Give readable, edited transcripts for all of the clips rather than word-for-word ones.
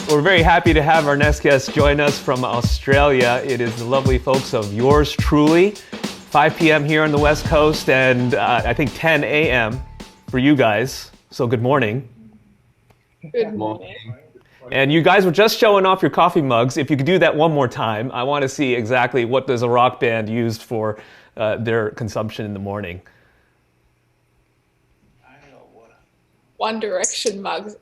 We're very happy to have our next guest join us from Australia. It is the lovely folks of yours truly. 5 p.m. here on the West Coast, and I think 10 a.m. for you guys. So good morning. Good morning. And you guys were just showing off your coffee mugs. If you could do that one more time, I want to see exactly what does a rock band use for their consumption in the morning. One Direction mugs.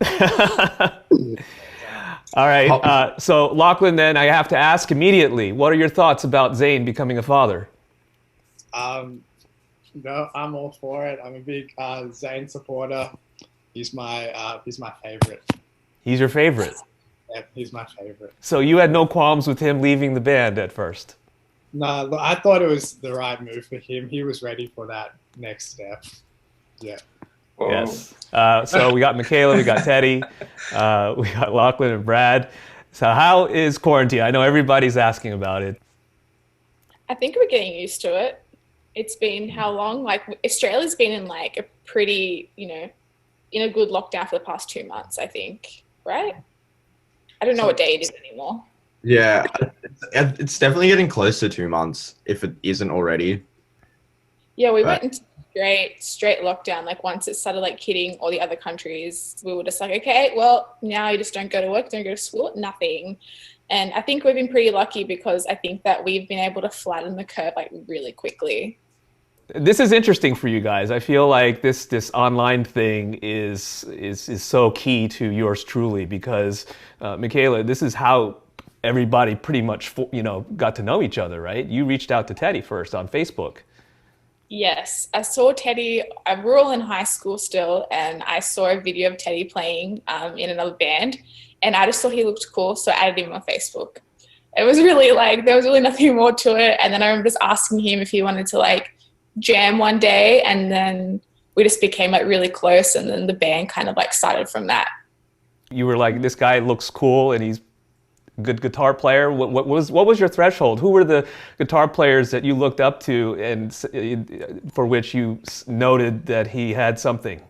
All right. So Lachlan, then I have to ask immediately, what are your thoughts about Zane becoming a father? No, I'm all for it. I'm a big Zane supporter. He's my favorite. He's your favorite? Yeah, he's my favorite. So you had no qualms with him leaving the band at first? No, look, I thought it was the right move for him. He was ready for that next step. Yeah. Yes. So we got Michaela, we got Teddy, we got Lachlan and Brad. So how is quarantine? I know everybody's asking about it. I think we're getting used to it. It's been how long? Like Australia's been in like a pretty, in a good lockdown for the past 2 months, I think, right? I don't know what day it is anymore. Yeah, it's definitely getting close to 2 months, if it isn't already. Yeah, we went into straight lockdown. Like once it started like hitting all the other countries, we were just like, okay, well, now you just don't go to work, don't go to school, nothing. And I think we've been pretty lucky because I think that we've been able to flatten the curve like really quickly. This is interesting for you guys. I feel like this online thing is so key to yours truly because, Michaela, this is how everybody pretty much, got to know each other, right? You reached out to Teddy first on Facebook. Yes, I saw Teddy. We're all in high school still, and I saw a video of Teddy playing in another band, and I just thought he looked cool, so I added him on Facebook. It was really there was really nothing more to it, and then I remember just asking him if he wanted to jam one day, and then we just became really close, and then the band kind of started from that. You were like, this guy looks cool, and he's good guitar player. What was your threshold? Who were the guitar players that you looked up to and for which you noted that he had something?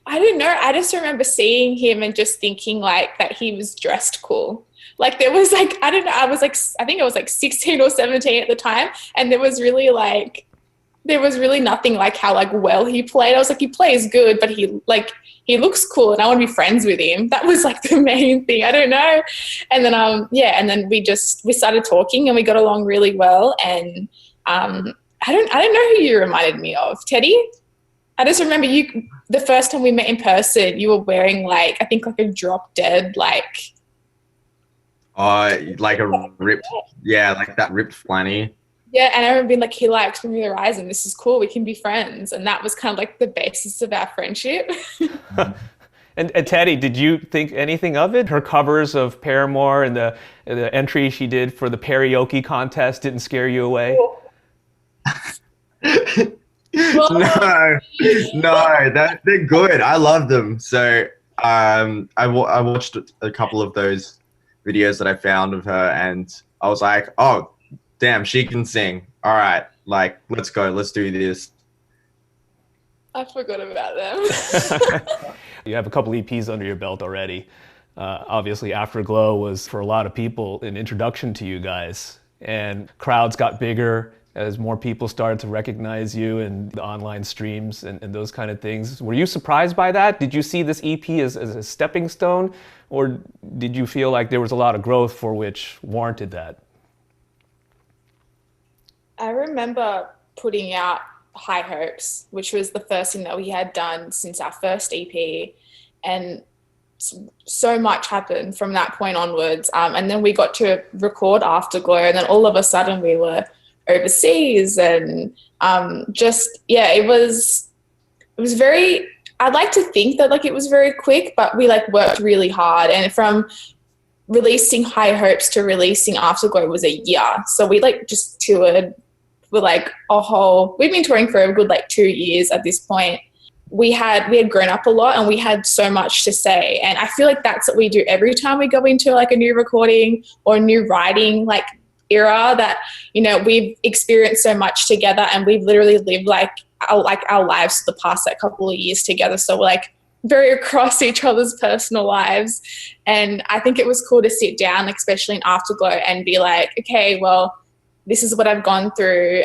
I don't know. I just remember seeing him and just thinking that he was dressed cool. There was I don't know. I think I was 16 or 17 at the time, and there was really nothing like how well he played. I was like, he plays good, but he looks cool and I want to be friends with him. That was the main thing. I don't know. And then and then we started talking and we got along really well. And I don't know who you reminded me of. Teddy? I just remember the first time we met in person, you were wearing I think a drop dead a ripped, that ripped flanny. Yeah, and I remember being he likes Bermuda Horizon. This is cool. We can be friends. And that was kind of the basis of our friendship. And Teddy, did you think anything of it? Her covers of Paramore and the entry she did for the karaoke contest didn't scare you away? No, they're good. I love them. So I watched a couple of those videos that I found of her, and I was like, oh, damn, she can sing. All right, let's go. Let's do this. I forgot about them. You have a couple EPs under your belt already. Obviously, Afterglow was, for a lot of people, an introduction to you guys. And crowds got bigger as more people started to recognize you and the online streams and those kind of things. Were you surprised by that? Did you see this EP as a stepping stone? Or did you feel like there was a lot of growth for which warranted that? I remember putting out High Hopes, which was the first thing that we had done since our first EP, and so much happened from that point onwards. And then we got to record Afterglow, and then all of a sudden we were overseas, and it was very. I'd like to think that it was very quick, but we worked really hard, and from releasing High Hopes to releasing Afterglow was a year. So we just toured for we've been touring for a good 2 years at this point. We had grown up a lot and we had so much to say. And I feel that's what we do every time we go into a new recording or a new writing era, that, we've experienced so much together and we've literally lived our lives for the past couple of years together. So we're very across each other's personal lives. And I think it was cool to sit down, especially in Afterglow, and be like, okay, well, this is what I've gone through.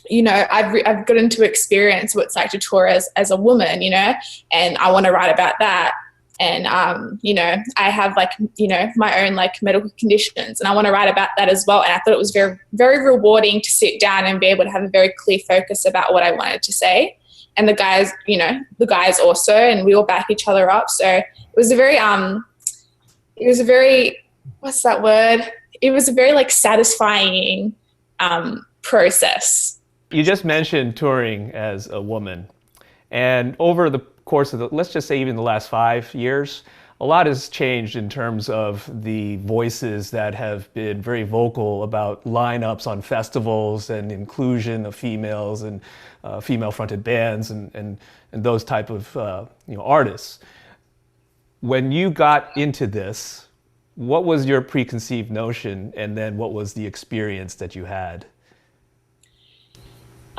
You know, I've gotten to experience what it's like to tour as a woman, you know, and I want to write about that. And, you know, I have like, you know, my own like medical conditions, and I want to write about that as well. And I thought it was very, very rewarding to sit down and be able to have a very clear focus about what I wanted to say. And the guys, you know, the guys also, and we all back each other up. So it was a very, what's that word? It was a very like satisfying process. You just mentioned touring as a woman, and over the course of let's just say even the last 5 years, a lot has changed in terms of the voices that have been very vocal about lineups on festivals and inclusion of females and female-fronted bands and those type of you know, artists. When you got into this, what was your preconceived notion, and then what was the experience that you had?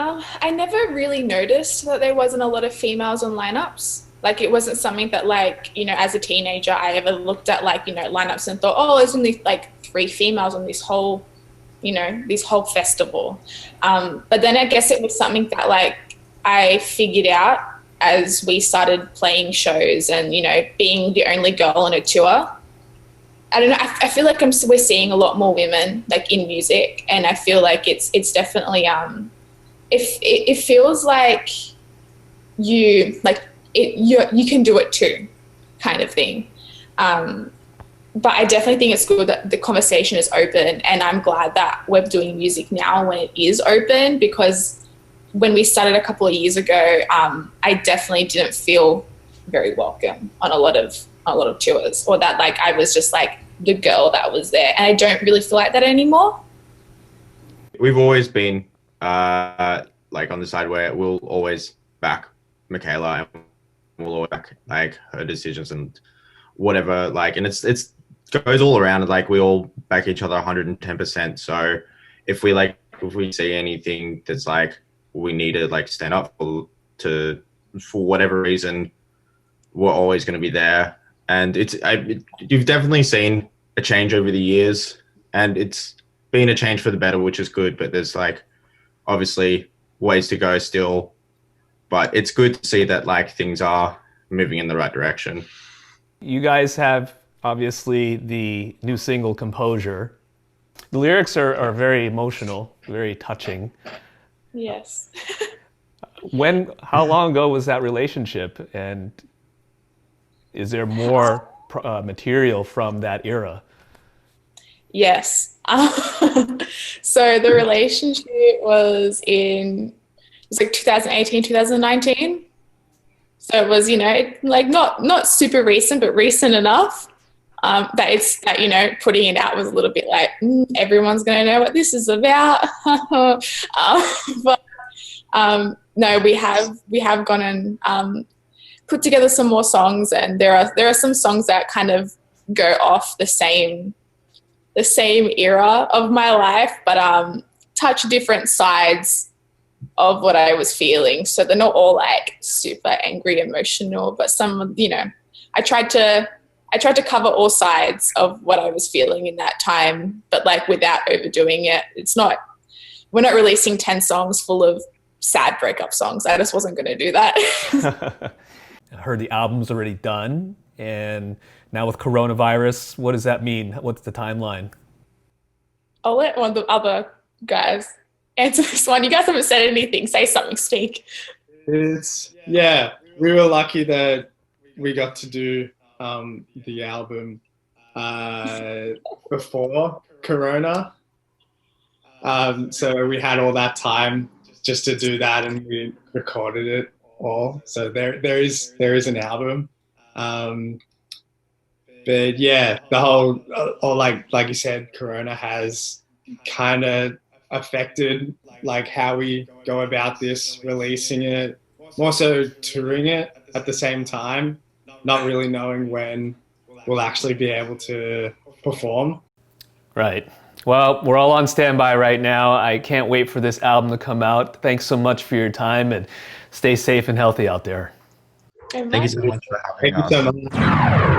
I never really noticed that there wasn't a lot of females on lineups. Like, it wasn't something that, like, you know, as a teenager, I ever looked at, like, you know, lineups and thought, oh, there's only like 3 females on this whole, you know, this whole festival. But then I guess it was something that, like, I figured out as we started playing shows and, you know, being the only girl on a tour. I don't know. I feel like we're seeing a lot more women, like, in music, and I feel like it's definitely it feels like you can do it too, kind of thing. But I definitely think it's good that the conversation is open, and I'm glad that we're doing music now when it is open, because when we started a couple of years ago, I definitely didn't feel very welcome on a lot of tours, or that, like, I was just like the girl that was there, and I don't really feel like that anymore. We've always been like on the side where we'll always back Michaela, and we'll always back like her decisions and whatever, like, and it's goes all around, like we all back each other 110%. So if we see anything that's like we need to like stand up for whatever reason, we're always going to be there. And you've definitely seen a change over the years, and it's been a change for the better, which is good. But there's like obviously ways to go still, but it's good to see that like things are moving in the right direction. You guys have obviously the new single Composure. The lyrics are very emotional, very touching. Yes. How long ago was that relationship, and is there more material from that era? Yes. So the relationship was like 2018, 2019. So it was, you know, like not super recent, but recent enough that you know, putting it out was a little bit like, everyone's going to know what this is about. But no, we have gone and put together some more songs, and there are some songs that kind of go off the same era of my life, but touch different sides of what I was feeling. So they're not all like super angry, emotional, but some, you know, I tried to cover all sides of what I was feeling in that time, but like without overdoing it. We're not releasing 10 songs full of sad breakup songs. I just wasn't going to do that. I heard the album's already done, and now with coronavirus, what does that mean? What's the timeline? I'll let one of the other guys answer this one. You guys haven't said anything. Say something, Steak. Yeah, we were lucky that we got to do the album before Corona. So we had all that time just to do that, and we recorded it all. So there is an album. But yeah, the whole, or like you said, Corona has kind of affected like how we go about this, releasing it, more so touring it at the same time, not really knowing when we'll actually be able to perform. Right. Well, we're all on standby right now. I can't wait for this album to come out. Thanks so much for your time, and stay safe and healthy out there. Thank you so much for having Thank you us. so much.